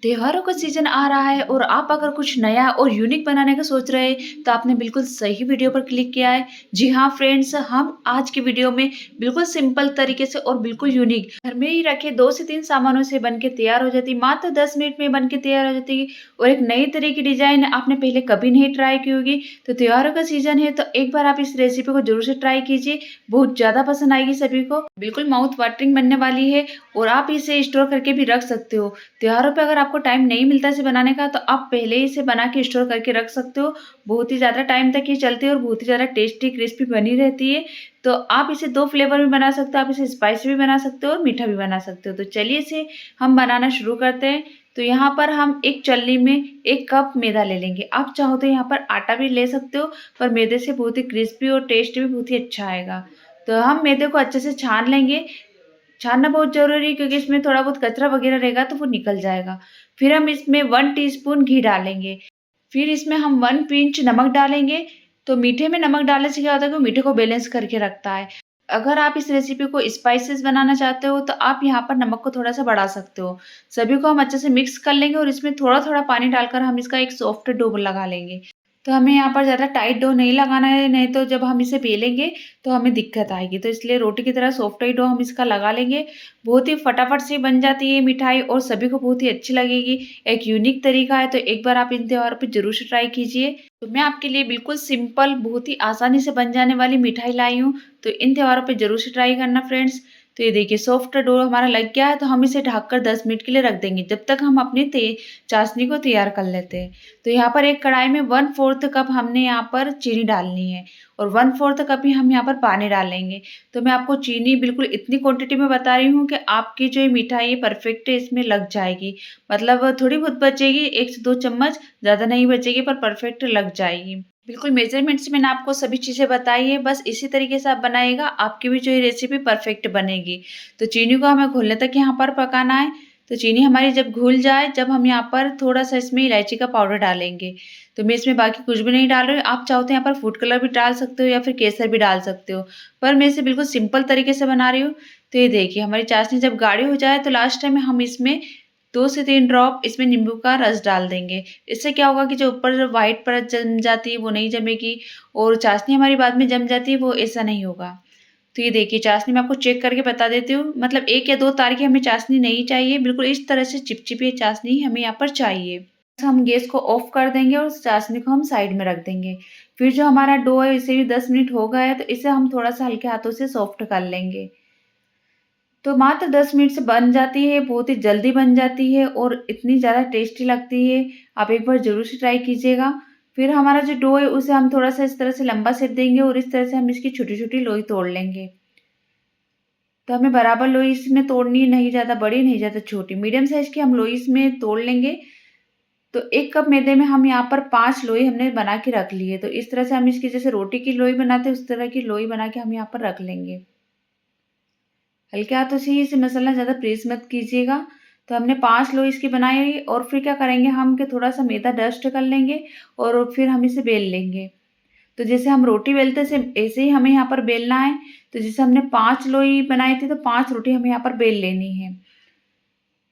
त्योहारों का सीजन आ रहा है और आप अगर कुछ नया और यूनिक बनाने का सोच रहे हैं तो आपने बिल्कुल सही वीडियो पर क्लिक किया है। जी हाँ फ्रेंड्स, हम आज की वीडियो में बिल्कुल सिंपल तरीके से और बिल्कुल यूनिक घर में ही रखे 2 से 3 सामानों से बनके तैयार हो जाती, मात्र 10 मिनट में बनके तैयार हो जाती और एक नई तरह की डिजाइन आपने पहले कभी नहीं ट्राई की होगी। तो त्योहारों का सीजन है तो एक बार आप इस रेसिपी को जरूर से ट्राई कीजिए, बहुत ज्यादा पसंद आएगी सभी को। बिल्कुल माउथ वाटरिंग बनने वाली है और आप इसे स्टोर करके भी रख सकते हो। त्योहारों पे अगर आपको टाइम नहीं मिलता इसे बनाने का तो आप पहले ही इसे बना के स्टोर करके रख सकते हो। बहुत ही ज़्यादा टाइम तक ये चलती है और बहुत ही ज़्यादा टेस्टी क्रिस्पी बनी रहती है। तो आप इसे 2 फ्लेवर में बना सकते हो, आप इसे स्पाइसी भी बना सकते हो और मीठा भी बना सकते हो। तो चलिए इसे हम बनाना शुरू करते हैं। तो यहाँ पर हम एक चलनी में 1 कप मैदा ले लेंगे। आप चाहो तो यहाँ पर आटा भी ले सकते हो, पर मैदे से बहुत ही क्रिस्पी और टेस्ट भी बहुत ही अच्छा आएगा। तो हम मैदे को अच्छे से छान लेंगे। छानना बहुत ज़रूरी है क्योंकि इसमें थोड़ा बहुत कचरा वगैरह रहेगा तो वो निकल जाएगा। फिर हम इसमें 1 टीस्पून घी डालेंगे। फिर इसमें हम 1 पिंच नमक डालेंगे। तो मीठे में नमक डालने से क्या होता है कि मीठे को बैलेंस करके रखता है। अगर आप इस रेसिपी को स्पाइसेस बनाना चाहते हो तो आप यहाँ पर नमक को थोड़ा-सा बढ़ा सकते हो। सभी को हम अच्छे से मिक्स कर लेंगे और इसमें थोड़ा-थोड़ा पानी डालकर हम इसका एक सॉफ्ट डो लगा लेंगे। तो हमें यहाँ पर ज़्यादा टाइट डो नहीं लगाना है, नहीं तो जब हम इसे बेलेंगे तो हमें दिक्कत आएगी। तो इसलिए रोटी की तरह सॉफ्ट ही डो हम इसका लगा लेंगे। बहुत ही फटाफट से बन जाती है मिठाई और सभी को बहुत ही अच्छी लगेगी। एक यूनिक तरीका है तो एक बार आप इन त्योहारों पे ज़रूर से ट्राई कीजिए। तो मैं आपके लिए बिल्कुल सिंपल, बहुत ही आसानी से बन जाने वाली मिठाई लाई हूँ। तो इन त्योहारों पे ज़रूर से ट्राई करना फ्रेंड्स। तो ये देखिए सॉफ्ट डो हमारा लग गया है, तो हम इसे ढककर 10 मिनट के लिए रख देंगे जब तक हम अपनी चाशनी को तैयार कर लेते हैं। तो यहाँ पर एक कढ़ाई में 1/4 कप हमने यहाँ पर चीनी डालनी है और 1/4 कप ही हम यहाँ पर पानी डालेंगे। तो मैं आपको चीनी बिल्कुल इतनी क्वांटिटी में बता रही हूँ कि आपकी जो ये मिठाई है परफेक्ट इसमें लग जाएगी। मतलब थोड़ी बहुत बचेगी, 1 से 2 चम्मच, ज़्यादा नहीं बचेगी पर परफेक्ट लग जाएगी। बिल्कुल मेजरमेंट से मैंने आपको सभी चीज़ें बताई है, बस इसी तरीके से आप बनाइएगा, आपकी भी जो ये रेसिपी परफेक्ट बनेगी। तो चीनी को हमें घुलने तक यहाँ पर पकाना है। तो चीनी हमारी जब घुल जाए, जब हम यहाँ पर थोड़ा-सा इसमें इलायची का पाउडर डालेंगे। तो मैं इसमें बाकी कुछ भी नहीं डाल रही हूँ। आप चाहो तो यहाँ पर फूड कलर भी डाल सकते हो या फिर केसर भी डाल सकते हो। पर मैं इसे बिल्कुल सिंपल तरीके से बना रही हूँ। तो ये देखिए हमारी चाशनी जब गाढ़ी हो जाए तो लास्ट टाइम में हम इसमें 2 से 3 ड्रॉप इसमें नींबू का रस डाल देंगे। इससे क्या होगा कि जो ऊपर जो व्हाइट परत जम जाती है वो नहीं जमेगी और चाशनी हमारी बाद में जम जाती है, वो ऐसा नहीं होगा। तो ये देखिए चाशनी मैं आपको चेक करके बता देती हूँ, मतलब 1 या 2 तार की हमें चाशनी नहीं चाहिए, बिल्कुल इस तरह से चिपचिपी चाशनी हमें यहाँ पर चाहिए। तो हम गैस को ऑफ कर देंगे और उस चाशनी को हम साइड में रख देंगे। फिर जो हमारा डो है इसे भी 10 मिनट हो गए हैं तो इसे हम थोड़ा-सा हल्के हाथों से सॉफ्ट कर लेंगे। तो मात्र 10 मिनट से बन जाती है, बहुत ही जल्दी बन जाती है और इतनी ज़्यादा टेस्टी लगती है। आप एक बार ज़रूर से ट्राई कीजिएगा। फिर हमारा जो डो है उसे हम थोड़ा-सा इस तरह से लंबा सेक देंगे और इस तरह से हम इसकी छोटी-छोटी लोई तोड़ लेंगे। तो हमें बराबर लोई इसमें तोड़नी है, नहीं ज़्यादा बड़ी, नहीं ज़्यादा छोटी, मीडियम साइज़ की हम लोई इसमें तोड़ लेंगे। तो 1 कप मैदे में हम यहाँ पर 5 लोई हमने बना के रख ली है। तो इस तरह से हम इसकी जैसे रोटी की लोई बनाते हैं, उस तरह की लोई बना के हम यहाँ पर रख लेंगे। हल्के हाथों से ही इसे मसलना, ज़्यादा प्रेस मत कीजिएगा। तो हमने 5 लो इसकी बनाई और फिर क्या करेंगे हम कि थोड़ा-सा मैदा डस्ट कर लेंगे और फिर हम इसे बेल लेंगे। तो जैसे हम रोटी बेलते सेम ऐसे ही हमें यहाँ पर बेलना है। तो जैसे हमने 5 लोई बनाई थी तो 5 रोटी हमें यहाँ पर बेल लेनी है।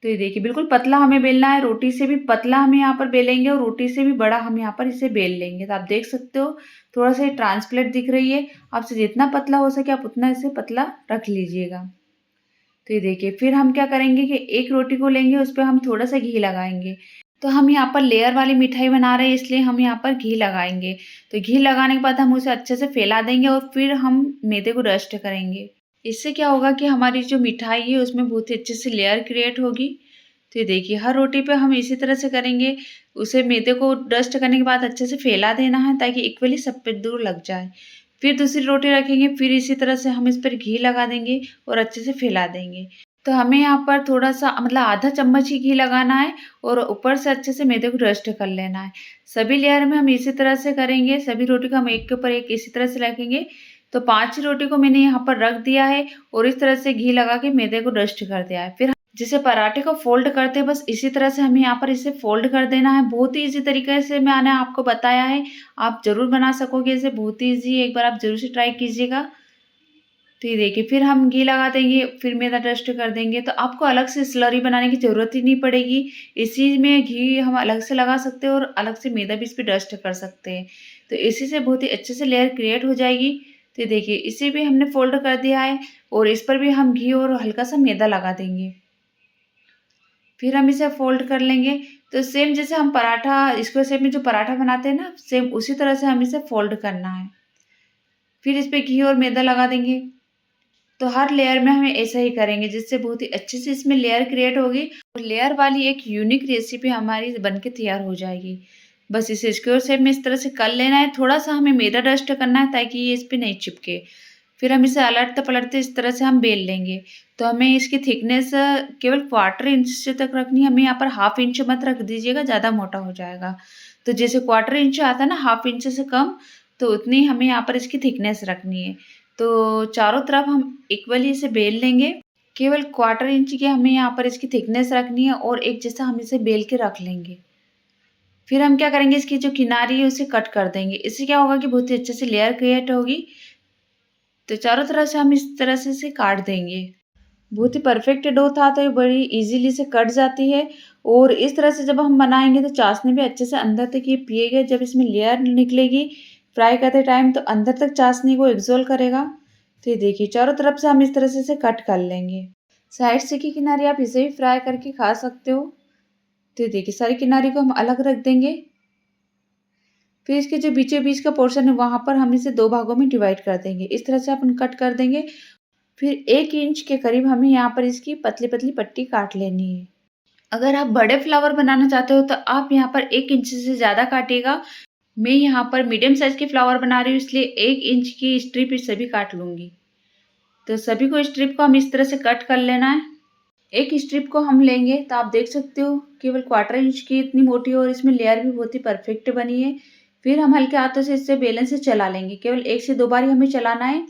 तो ये देखिए बिल्कुल पतला हमें बेलना है, रोटी से भी पतला हम यहाँ पर बेलेंगे और रोटी से भी बड़ा हम यहाँ पर इसे बेल लेंगे। तो आप देख सकते हो थोड़ा-सा ये ट्रांसपेरेंट दिख रही है। आपसे जितना पतला हो सके आप उतना इसे पतला रख लीजिएगा। तो ये देखिए फिर हम क्या करेंगे कि एक रोटी को लेंगे, उस पे हम थोड़ा-सा घी लगाएँगे। तो हम यहाँ पर लेयर वाली मिठाई बना रहे हैं इसलिए हम यहाँ पर घी लगाएँगे। तो घी लगाने के बाद हम उसे अच्छे से फैला देंगे और फिर हम मैदे को डस्ट करेंगे। इससे क्या होगा कि हमारी जो मिठाई है उसमें बहुत ही अच्छे से लेयर क्रिएट होगी। तो ये देखिए हर रोटी पे हम इसी तरह से करेंगे। उसे मैदे को डस्ट करने के बाद अच्छे से फैला देना है ताकि इक्वली सब पे दूर लग जाए। फिर दूसरी रोटी रखेंगे, फिर इसी तरह से हम इस पर घी लगा देंगे और अच्छे से फैला देंगे। तो हमें यहाँ पर थोड़ा-सा मतलब आधा चम्मच ही घी लगाना है और ऊपर से अच्छे से मैदे को डस्ट कर लेना है। सभी लेयर में हम इसी तरह से करेंगे, सभी रोटी को हम एक के ऊपर एक इसी तरह से रखेंगे। तो 5 रोटी को मैंने यहाँ पर रख दिया है और इस तरह से घी लगा के मैदे को डस्ट कर दिया है। फिर जैसे पराठे को फ़ोल्ड करते हैं बस इसी तरह से हमें यहाँ पर इसे फ़ोल्ड कर देना है। बहुत ही ईज़ी तरीके से मैंने आपको बताया है। आप ज़रूर बना सकोगे इसे, बहुत ही ईज़ी है, एक बार आप ज़रूर से ट्राई कीजिएगा। तो ये देखिए फिर हम घी लगा देंगे, फिर मैदा डस्ट कर देंगे, तो आपको अलग से स्लरी बनाने की ज़रूरत ही नहीं पड़ेगी। इसी में घी हम अलग से लगा सकते हैं और अलग से मैदा भी इस पे डस्ट कर सकते हैं। तो इसी से बहुत ही अच्छे से लेयर क्रिएट हो जाएगी। तो ये देखिए इसे भी हमने फ़ोल्ड कर दिया है और इस पर भी हम घी और हल्का-सा मैदा लगा देंगे। फिर हम इसे फ़ोल्ड कर लेंगे। तो सेम जैसे हम पराठा स्क्वायर शेप में जो पराठा बनाते हैं ना, सेम उसी तरह से हम इसे फ़ोल्ड करना है। फिर इस पे घी और मैदा लगा देंगे। तो हर लेयर में हमें ऐसा ही करेंगे, जिससे बहुत ही अच्छे से इसमें लेयर क्रिएट होगी और लेयर वाली एक यूनिक रेसिपी हमारी बनके तैयार हो जाएगी। बस इसे स्क्वायर शेप में इस तरह से कर लेना है, थोड़ा-सा हमें मैदा डस्ट करना है ताकि ये इस पे नहीं चिपके। फिर हम इसे अलटते-पलटते इस तरह से हम बेल लेंगे। तो हमें इसकी थिकनेस केवल क्वार्टर इंच से तक रखनी है, हमें यहाँ पर हाफ इंच मत रख दीजिएगा, ज़्यादा मोटा हो जाएगा। तो जैसे क्वार्टर इंच आता है ना, हाफ इंच से कम, तो उतनी हमें यहाँ पर इसकी थिकनेस रखनी है। तो चारों तरफ हम इक्वली इसे बेल लेंगे। केवल क्वार्टर इंच की हमें यहाँ पर इसकी थिकनेस रखनी है और एक जैसा हम इसे बेल के रख लेंगे। फिर हम क्या करेंगे, इसकी जो किनारी है उसे कट कर देंगे। इससे क्या होगा कि बहुत ही अच्छे से लेयर क्रिएट होगी। तो चारों तरफ से हम इस तरह से इसे काट देंगे। बहुत ही परफेक्ट डो था, तो ये बड़ी ईज़िली से कट जाती है और इस तरह से जब हम बनाएँगे तो चाशनी भी अच्छे से अंदर तक ये पिएगा। जब इसमें लेयर निकलेगी फ्राई करते टाइम, तो अंदर तक चाशनी को एब्ज़ॉर्ब करेगा। तो ये देखिए चारों तरफ से हम इस तरह से इसे कट कर लेंगे। साइड से की किनारे आप इसे भी फ्राई करके खा सकते हो। तो ये देखिए सारी किनारी को हम अलग रख देंगे। फिर इसके जो बीचों बीच का पोर्शन है वहाँ पर हम इसे 2 भागों में डिवाइड कर देंगे। इस तरह से अपन कट कर देंगे। फिर 1 इंच के करीब हमें यहाँ पर इसकी पतली-पतली पट्टी काट लेनी है। अगर आप बड़े फ्लावर बनाना चाहते हो तो आप यहाँ पर 1 इंच से ज़्यादा काटिएगा। मैं यहाँ पर मीडियम साइज़ के फ्लावर बना रही हूँ, इसलिए 1 इंच की स्ट्रिप इस सभी काट लूँगी। तो सभी को स्ट्रिप को हम इस तरह से कट कर लेना है। एक स्ट्रिप को हम लेंगे तो आप देख सकते हो केवल क्वार्टर इंच की इतनी मोटी और इसमें लेयर भी बहुत ही परफेक्ट बनी है। फिर हम हल्के हाथों से इसे बेलन से चला लेंगे। केवल 1 से 2 बार ही हमें चलाना है।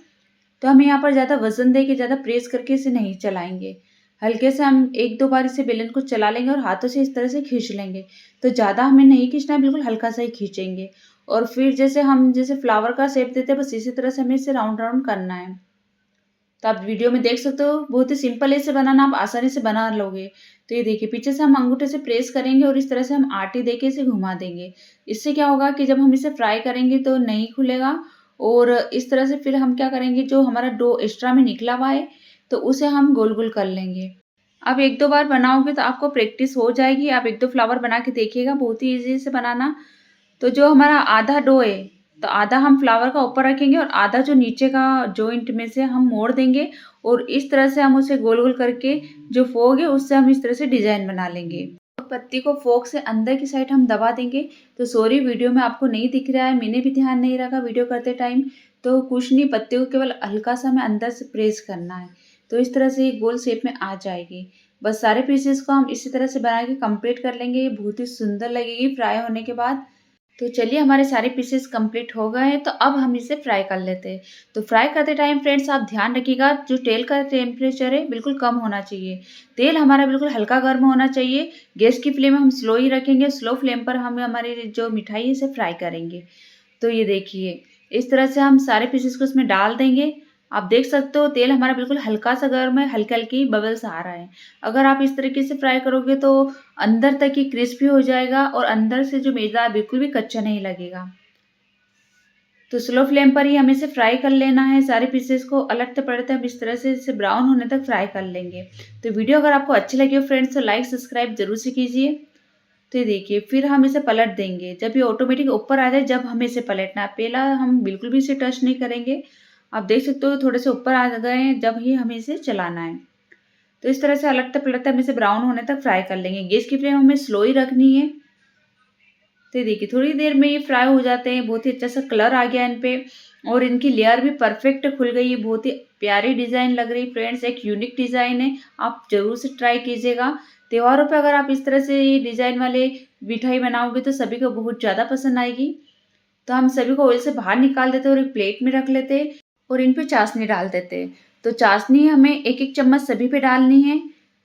तो हम यहाँ पर ज़्यादा वज़न देके ज़्यादा प्रेस करके इसे नहीं चलाएँगे। हल्के से हम 1-2 बार इसे बेलन को चला लेंगे और हाथों से इस तरह से खींच लेंगे। तो ज़्यादा हमें नहीं खींचना है, बिल्कुल हल्का-सा ही खींचेंगे। और फिर जैसे हम जैसे फ्लावर का शेप देते हैं, बस इसी तरह से हमें इसे राउंड-राउंड करना है। तो आप वीडियो में देख सकते हो, बहुत ही सिंपल है, इसे बनाना आप आसानी से बना लोगे। तो ये देखिए पीछे से हम अंगूठे से प्रेस करेंगे और इस तरह से हम आटे देके इसे घुमा देंगे। इससे क्या होगा कि जब हम इसे फ्राई करेंगे तो नहीं खुलेगा और इस तरह से फिर हम क्या करेंगे, जो हमारा डो एक्स्ट्रा में निकला हुआ है तो उसे हम गोल-गोल कर लेंगे। आप 1-2 बार बनाओगे तो आपको प्रैक्टिस हो जाएगी। आप 1-2 फ्लावर बना के देखिएगा, बहुत ही ईज़ी से बनाना। तो जो हमारा आधा डो है, तो आधा हम फ्लावर का ऊपर रखेंगे और आधा जो नीचे का जॉइंट में से हम मोड़ देंगे और इस तरह से हम उसे गोल-गोल करके जो फोक है उससे हम इस तरह से डिज़ाइन बना लेंगे। और पत्ती को फोक से अंदर की साइड हम दबा देंगे। तो सॉरी वीडियो में आपको नहीं दिख रहा है, मैंने भी ध्यान नहीं रखा वीडियो करते टाइम। तो कुछ नहीं, पत्ती को केवल हल्का-सा हमें अंदर से प्रेस करना है। तो इस तरह से ये गोल शेप में आ जाएगी। बस सारे पीसेस को हम इसी तरह से बना के कंप्लीट कर लेंगे। ये बहुत ही सुंदर लगेगी फ्राई होने के बाद। तो चलिए हमारे सारे पीसेस कंप्लीट हो गए हैं, तो अब हम इसे फ्राई कर लेते हैं। तो फ्राई करते टाइम फ्रेंड्स आप ध्यान रखिएगा, जो तेल का टेम्परेचर है बिल्कुल कम होना चाहिए। तेल हमारा बिल्कुल हल्का गर्म होना चाहिए। गैस की फ्लेम हम स्लो ही रखेंगे, स्लो फ्लेम पर हम हमारी जो मिठाई है इसे फ्राई करेंगे। तो ये देखिए इस तरह से हम सारे पीसेस को इसमें डाल देंगे। आप देख सकते हो तेल हमारा बिल्कुल हल्का-सा गर्म है, हल्के-हल्के बबल्स आ रहा है। अगर आप इस तरीके से फ्राई करोगे तो अंदर तक ही क्रिस्पी हो जाएगा और अंदर से जो मैदा है बिल्कुल भी कच्चा नहीं लगेगा। तो स्लो फ्लेम पर ही हमें इसे फ्राई कर लेना है। सारे पीसेस को अलटते-पलटते हम इस तरह से इसे ब्राउन होने तक फ्राई कर लेंगे। तो वीडियो अगर आपको अच्छी लगी हो फ्रेंड्स तो लाइक सब्सक्राइब ज़रूर से कीजिए। तो ये देखिए फिर हम इसे पलट देंगे। जब ये ऑटोमेटिक ऊपर आ जाए जब हमें इसे पलटना है। पहला हम बिल्कुल भी इसे टच नहीं करेंगे। आप देख सकते हो थोड़े से ऊपर आ गए हैं, जब ही हमें इसे चलाना है। तो इस तरह से अलटते-पलटते हम इसे ब्राउन होने तक फ्राई कर लेंगे। गैस की फ्लेम हमें स्लो ही रखनी है। तो ये देखिए थोड़ी देर में ये फ्राई हो जाते हैं। बहुत ही अच्छा सा कलर आ गया इन पे और इनकी लेयर भी परफेक्ट खुल गई है। बहुत ही प्यारी डिज़ाइन लग रही है फ्रेंड्स, एक यूनिक डिज़ाइन है। आप ज़रूर से ट्राई कीजिएगा। त्योहारों पे अगर आप इस तरह से ये डिज़ाइन वाले मिठाई बनाओगे तो सभी को बहुत ज़्यादा पसंद आएगी। तो हम सभी को ऑयल से बाहर निकाल देते और एक प्लेट में रख लेते और इन पे चाशनी डाल देते। तो चाशनी हमें 1-1 चम्मच सभी पे डालनी है।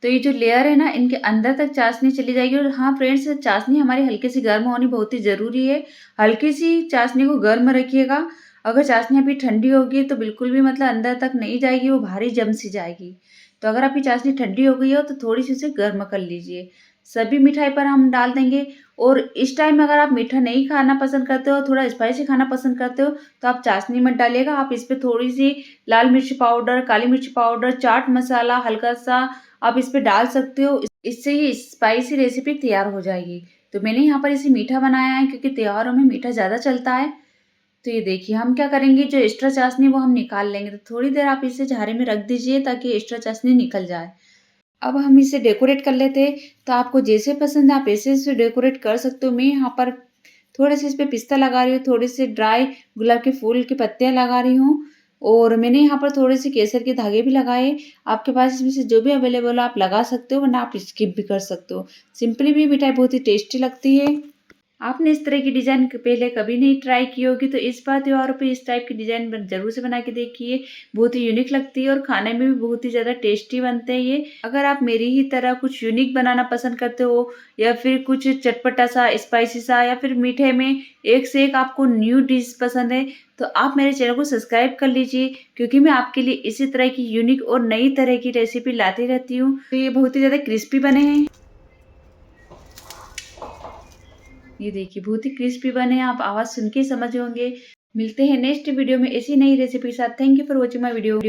तो ये जो लेयर है ना इनके अंदर तक चाशनी चली जाएगी। और हाँ फ्रेंड्स, चाशनी हमारी हल्की सी गर्म होनी बहुत ही ज़रूरी है। हल्की सी चाशनी को गर्म रखिएगा। अगर चाशनी अभी ठंडी होगी तो बिल्कुल भी मतलब अंदर तक नहीं जाएगी, वो भारी जम सी जाएगी। तो अगर आपकी चाशनी ठंडी हो गई हो तो थोड़ी-सी उसे गर्म कर लीजिए। सभी मिठाई पर हम डाल देंगे और इस टाइम में अगर आप मीठा नहीं खाना पसंद करते हो, थोड़ा स्पाइसी खाना पसंद करते हो, तो आप चाशनी मत डालिएगा। आप इस पे थोड़ी-सी लाल मिर्च पाउडर, काली मिर्च पाउडर, चाट मसाला हल्का-सा आप इस पे डाल सकते हो। इससे ये स्पाइसी रेसिपी तैयार हो जाएगी। तो मैंने यहाँ पर इसे मीठा बनाया है क्योंकि त्योहारों में मीठा ज़्यादा चलता है। तो ये देखिए हम क्या करेंगे, जो एक्स्ट्रा चाशनी वो हम निकाल लेंगे। तो थोड़ी देर आप इसे झारे में रख दीजिए ताकि एक्स्ट्रा चाशनी निकल जाए। अब हम इसे डेकोरेट कर लेते हैं। तो आपको जैसे पसंद है आप ऐसे इसे डेकोरेट कर सकते हो। मैं यहाँ पर थोड़े से इस पे पिस्ता लगा रही हूँ, थोड़े से ड्राई गुलाब के फूल की पत्तियाँ लगा रही हूँ और मैंने यहाँ पर थोड़े से केसर के धागे भी लगाए। आपके पास इसमें से जो भी अवेलेबल हो आप लगा सकते हो, वरना आप स्किप भी कर सकते हो। सिंपली भी मिठाई बहुत ही टेस्टी लगती है। आपने इस तरह की डिज़ाइन पहले कभी नहीं ट्राई की होगी, तो इस बार त्योहारों पे इस टाइप की डिज़ाइन ज़रूर से बना के देखिए। बहुत ही यूनिक लगती है और खाने में भी बहुत ही ज़्यादा टेस्टी बनते हैं ये। अगर आप मेरी ही तरह कुछ यूनिक बनाना पसंद करते हो या फिर कुछ चटपटा सा, स्पाइसी सा या फिर मीठे में एक से एक आपको न्यू डिश पसंद है, तो आप मेरे चैनल को सब्सक्राइब कर लीजिए क्योंकि मैं आपके लिए इसी तरह की यूनिक और नई तरह की रेसिपी लाती रहती हूँ। तो ये बहुत ही ज़्यादा क्रिस्पी बने हैं। ये देखिए बहुत ही क्रिस्पी बने हैं, आप आवाज़ सुन के समझ होंगे। मिलते हैं नेक्स्ट वीडियो में ऐसी नई रेसिपी के साथ। Thank you for watching my video.